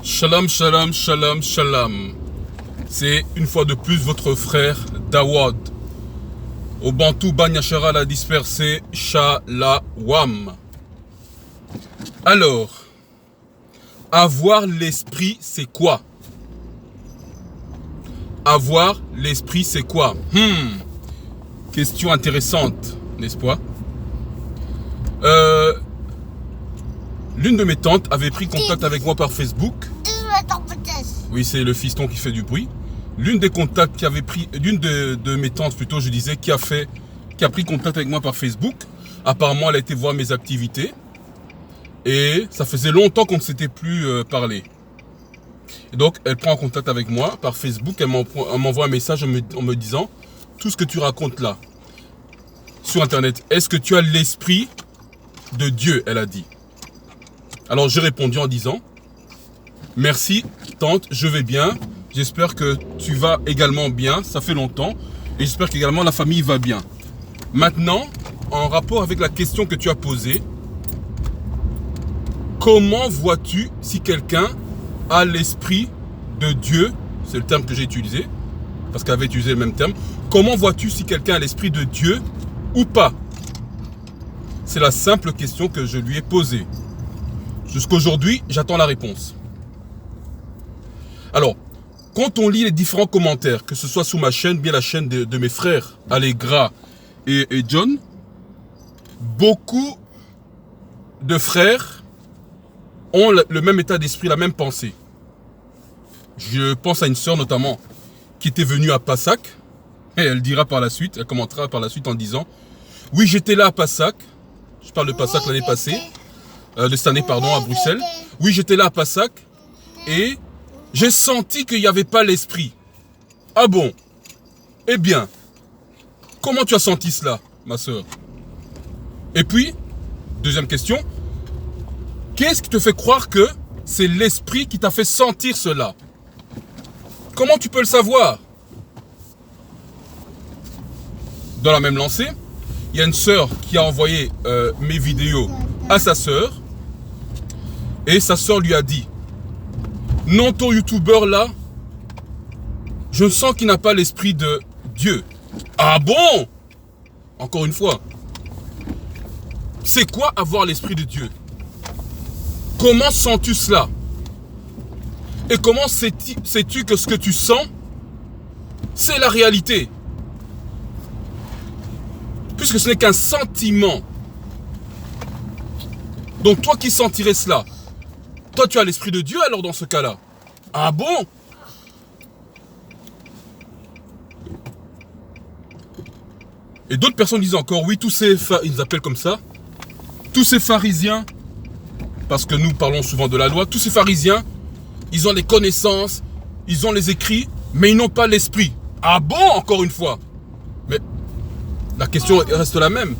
Shalom, shalom, shalom, shalom. C'est une fois de plus votre frère Dawad. Au Bantou Banyashara la dispersé, Shalawam. Alors, avoir l'esprit, c'est quoi? Avoir l'esprit, c'est quoi? Question intéressante, n'est-ce pas? L'une de mes tantes avait pris contact avec moi par Facebook. Oui, c'est le fiston qui fait du bruit. L'une des contacts qui avait pris, l'une de mes tantes plutôt, je disais, qui a pris contact avec moi par Facebook. Apparemment, elle a été voir mes activités. Et ça faisait longtemps qu'on ne s'était plus parlé. Et donc, elle prend contact avec moi par Facebook. Elle m'envoie un message en me disant, tout ce que tu racontes là, sur Internet, est-ce que tu as l'esprit de Dieu? Elle a dit. Alors, j'ai répondu en disant, merci tante, je vais bien. J'espère que tu vas également bien, ça fait longtemps. Et j'espère qu'également la famille va bien. Maintenant, en rapport avec la question que tu as posée, comment vois-tu si quelqu'un a l'esprit de Dieu? C'est le terme que j'ai utilisé, parce qu'elle avait utilisé le même terme. Comment vois-tu si quelqu'un a l'esprit de Dieu ou pas? C'est la simple question que je lui ai posée. Jusqu'aujourd'hui, j'attends la réponse. Alors, quand on lit les différents commentaires, que ce soit sous ma chaîne, bien la chaîne de mes frères Allegra et John, beaucoup de frères ont le même état d'esprit, la même pensée. Je pense à une sœur notamment qui était venue à Passac, et elle dira par la suite, elle commentera par la suite en disant, oui, j'étais là à Passac, je parle de Passac l'année passée, de cette année, pardon, à Bruxelles. Oui, j'étais là à Passac et j'ai senti qu'il n'y avait pas l'esprit. Ah bon? Eh bien, comment tu as senti cela, ma soeur? Et puis, deuxième question, qu'est-ce qui te fait croire que c'est l'esprit qui t'a fait sentir cela? Comment tu peux le savoir? Dans la même lancée, il y a une sœur qui a envoyé mes vidéos à sa sœur. Et sa sœur lui a dit, non, ton youtubeur là, je sens qu'il n'a pas l'esprit de Dieu. Ah bon? Encore une fois, c'est quoi avoir l'esprit de Dieu? Comment sens-tu cela? Et comment sais-tu que ce que tu sens, c'est la réalité? Puisque ce n'est qu'un sentiment. Donc toi qui sentirais cela, toi tu as l'esprit de Dieu alors dans ce cas-là? Ah bon? Et d'autres personnes disent encore, oui, ils appellent comme ça, tous ces pharisiens, parce que nous parlons souvent de la loi, tous ces pharisiens, ils ont les connaissances, ils ont les écrits, mais ils n'ont pas l'esprit. Ah bon, encore une fois? Mais la question reste la même.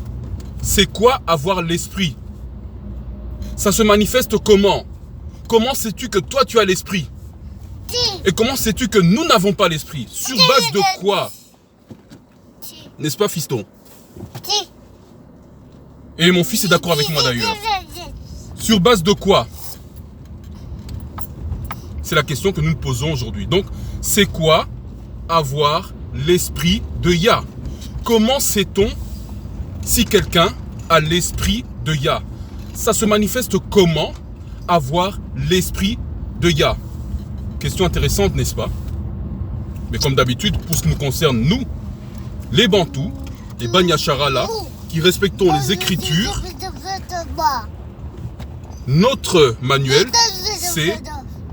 C'est quoi avoir l'esprit? Ça se manifeste comment? Comment sais-tu que toi tu as l'esprit? Et comment sais-tu que nous n'avons pas l'esprit? Sur base de quoi? N'est-ce pas, fiston? Et mon fils est d'accord avec moi d'ailleurs. Sur base de quoi? C'est la question que nous nous posons aujourd'hui. Donc, c'est quoi avoir l'esprit de Yah? Comment sait-on si quelqu'un a l'esprit de Yah? Ça se manifeste comment avoir l'esprit de Yah? Question intéressante, n'est-ce pas? Mais comme d'habitude, pour ce qui nous concerne, nous, les Bantous, les Banyashara là, qui respectons les Écritures, notre manuel, c'est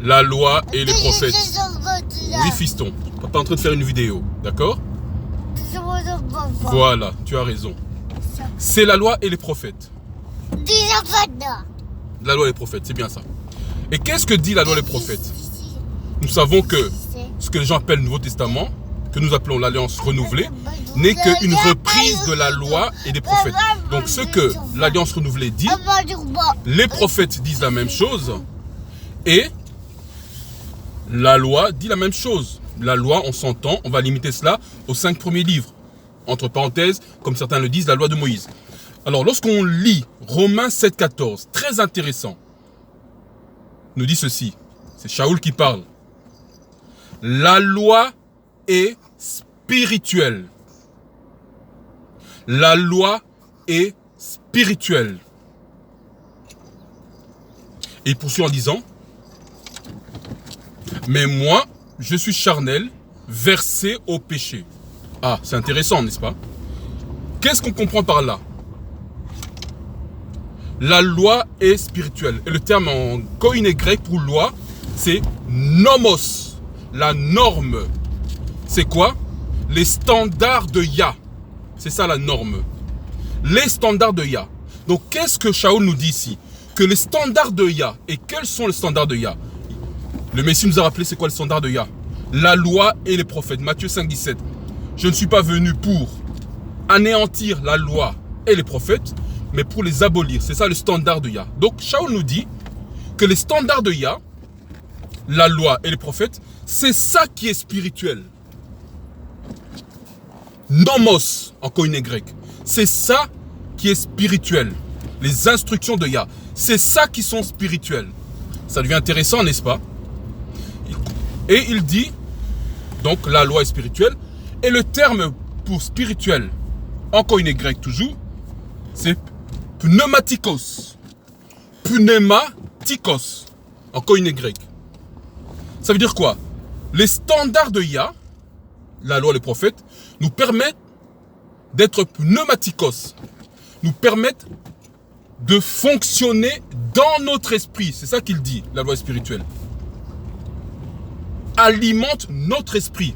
la loi et les prophètes. Oui, fiston, papa est en train de faire une vidéo, d'accord? Voilà, tu as raison. C'est la loi et les prophètes. La loi et les prophètes, c'est bien ça. Et qu'est-ce que dit la loi et les prophètes? Nous savons que ce que les gens appellent le Nouveau Testament, que nous appelons l'Alliance renouvelée, n'est qu'une reprise de la loi et des prophètes. Donc ce que l'Alliance renouvelée dit, les prophètes disent la même chose, et la loi dit la même chose. La loi, on s'entend, on va limiter cela aux 5 premiers livres. Entre parenthèses, comme certains le disent, la loi de Moïse. Alors, lorsqu'on lit Romains 7,14, très intéressant, nous dit ceci. C'est Shaoul qui parle. La loi est spirituelle. La loi est spirituelle. Et il poursuit en disant, mais moi, je suis charnel, versé au péché. Ah, c'est intéressant, n'est-ce pas? Qu'est-ce qu'on comprend par là? La loi est spirituelle. Et le terme en koiné grec pour loi, c'est nomos. La norme. C'est quoi? Les standards de Yah. C'est ça la norme. Les standards de Yah. Donc qu'est-ce que Shaoul nous dit ici? Que les standards de Yah. Et quels sont les standards de Yah? Le Messie nous a rappelé c'est quoi les standards de Yah? La loi et les prophètes. Matthieu 5, 17. Je ne suis pas venu pour anéantir la loi et les prophètes, mais pour les abolir. C'est ça le standard de Yah. Donc Shaoul nous dit que les standards de Yah, la loi et les prophètes, c'est ça qui est spirituel. Nomos, en koiné grec. C'est ça qui est spirituel. Les instructions de Yah. C'est ça qui sont spirituelles. Ça devient intéressant, n'est-ce pas? Et il dit, donc la loi est spirituelle, et le terme pour spirituel, en koiné grec toujours, c'est pneumatikos. Pneumatikos, en koiné grec. Ça veut dire quoi? Les standards de Yah, la loi et les prophètes, nous permettent d'être pneumatikos, nous permettent de fonctionner dans notre esprit. C'est ça qu'il dit, la loi spirituelle. Alimente notre esprit.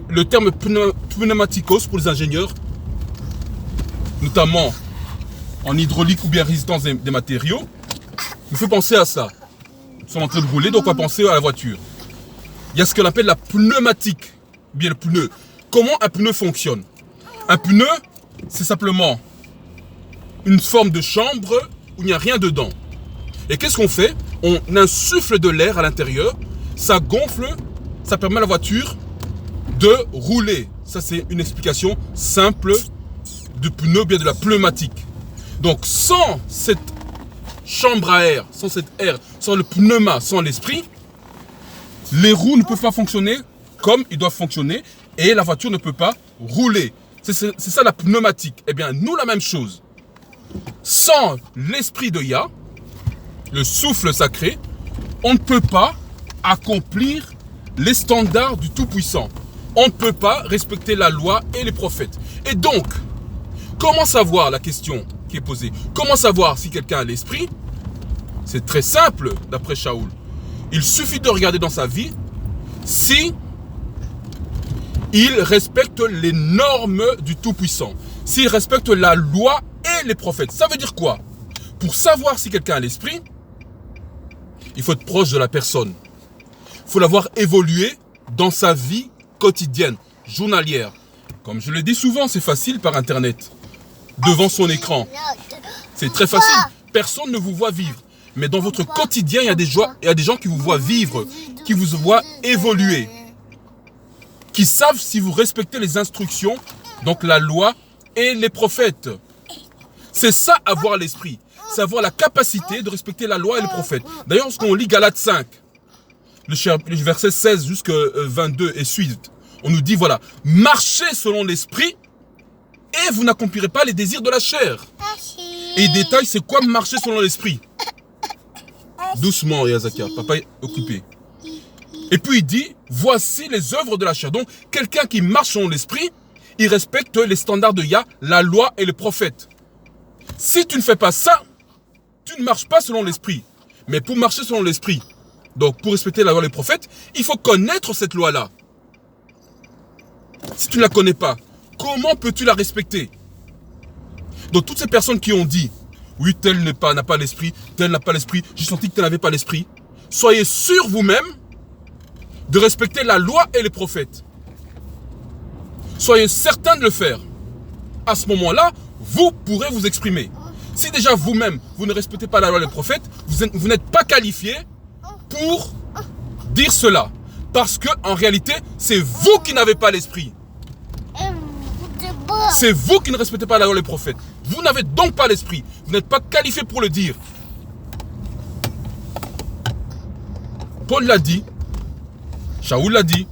Le terme pneumatikos pour les ingénieurs, notamment en hydraulique ou bien résistance des matériaux, me fait penser à ça. Nous sommes en train de rouler, donc on va penser à la voiture. Il y a ce qu'on appelle la pneumatique, bien le pneu. Comment un pneu fonctionne? Un pneu, c'est simplement une forme de chambre où il n'y a rien dedans. Et qu'est-ce qu'on fait? On insuffle de l'air à l'intérieur, ça gonfle, ça permet à la voiture de rouler. Ça, c'est une explication simple du pneu, bien de la pneumatique. Donc, sans cette chambre à air, sans cet air, sans le pneuma, sans l'esprit, les roues ne peuvent pas fonctionner comme ils doivent fonctionner et la voiture ne peut pas rouler. C'est ça la pneumatique. Eh bien, nous, la même chose. Sans l'esprit de Yah, le souffle sacré, on ne peut pas accomplir les standards du Tout-Puissant. On ne peut pas respecter la loi et les prophètes. Et donc, comment savoir la question qui est posée? Comment savoir si quelqu'un a l'esprit? C'est très simple, d'après Shaoul. Il suffit de regarder dans sa vie si il respecte les normes du Tout-Puissant, s'il respecte la loi et les prophètes. Ça veut dire quoi? Pour savoir si quelqu'un a l'esprit, il faut être proche de la personne. Il faut l'avoir évolué dans sa vie quotidienne, journalière. Comme je le dis souvent, c'est facile par Internet, devant son écran. C'est très facile. Personne ne vous voit vivre. Mais dans votre quotidien, il y a des gens qui vous voient vivre, qui vous voient évoluer, qui savent si vous respectez les instructions, donc la loi et les prophètes. C'est ça, avoir l'esprit. C'est avoir la capacité de respecter la loi et les prophètes. D'ailleurs, lorsqu'on lit Galates 5, le verset 16 jusqu'à 22 et suite, on nous dit, voilà, marchez selon l'esprit et vous n'accomplirez pas les désirs de la chair. Et il détaille, c'est quoi marcher selon l'esprit? Doucement, Yazaka, papa est occupé. Et puis il dit, voici les œuvres de la chair. Donc, quelqu'un qui marche selon l'esprit, il respecte les standards de Yah, la loi et les prophètes. Si tu ne fais pas ça, tu ne marches pas selon l'esprit. Mais pour marcher selon l'esprit, donc pour respecter la loi et les prophètes, il faut connaître cette loi-là. Si tu ne la connais pas, comment peux-tu la respecter? Donc toutes ces personnes qui ont dit, oui, tel n'a pas l'esprit, tel n'a pas l'esprit, j'ai senti que tel n'avait pas l'esprit. Soyez sûrs vous-même de respecter la loi et les prophètes. Soyez certains de le faire. À ce moment-là, vous pourrez vous exprimer. Si déjà vous-même, vous ne respectez pas la loi et les prophètes, vous n'êtes pas qualifié pour dire cela. Parce que en réalité, c'est vous qui n'avez pas l'esprit. C'est vous qui ne respectez pas la loi et les prophètes. Vous n'avez donc pas l'esprit. Vous n'êtes pas qualifié pour le dire. Paul l'a dit. Shaoul l'a dit.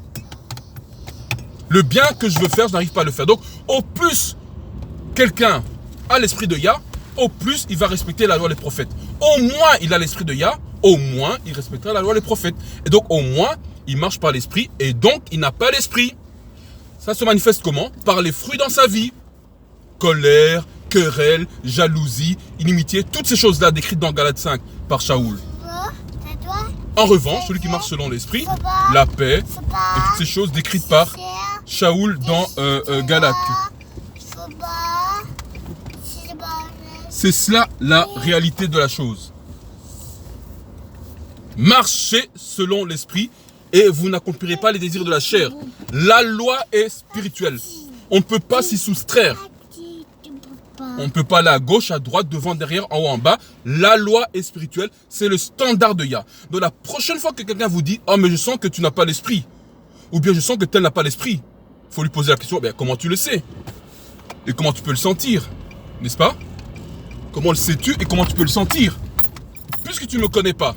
Le bien que je veux faire, je n'arrive pas à le faire. Donc, au plus quelqu'un a l'esprit de Yah, au plus il va respecter la loi des prophètes. Au moins il a l'esprit de Yah, au moins il respectera la loi des prophètes. Et donc, au moins, il marche par l'esprit et donc il n'a pas l'esprit. Ça se manifeste comment? Par les fruits dans sa vie. Colère, querelle, jalousie, inimitié, toutes ces choses-là décrites dans Galates 5 par Shaoul. En revanche, celui qui marche selon l'esprit, la paix et toutes ces choses décrites par Shaoul dans Galates. C'est cela la réalité de la chose. Marchez selon l'esprit et vous n'accomplirez pas les désirs de la chair. La loi est spirituelle. On ne peut pas s'y soustraire. On ne peut pas aller à gauche, à droite, devant, derrière, en haut, en bas. La loi est spirituelle. C'est le standard de Yah. Donc la prochaine fois que quelqu'un vous dit « Oh, mais je sens que tu n'as pas l'esprit » ou bien « Je sens que tel n'a pas l'esprit », il faut lui poser la question « Comment tu le sais? Et comment tu peux le sentir? N'est-ce pas? Comment le sais-tu et comment tu peux le sentir? Puisque tu ne me connais pas,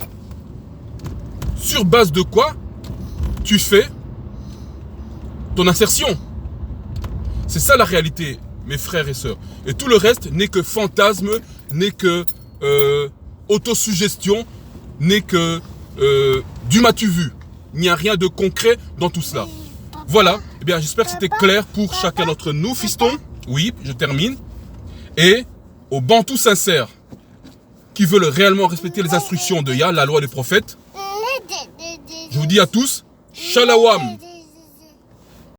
sur base de quoi tu fais ton insertion? C'est ça la réalité, mes frères et sœurs. Et tout le reste n'est que fantasme, n'est que autosuggestion, n'est que du m'as-tu vu. Il n'y a rien de concret dans tout cela. Voilà, eh bien j'espère que c'était clair pour chacun d'entre nous, fiston. Oui, je termine. Et aux bantous sincères qui veulent réellement respecter les instructions de Yah, la loi des prophètes, je vous dis à tous, Shalawam.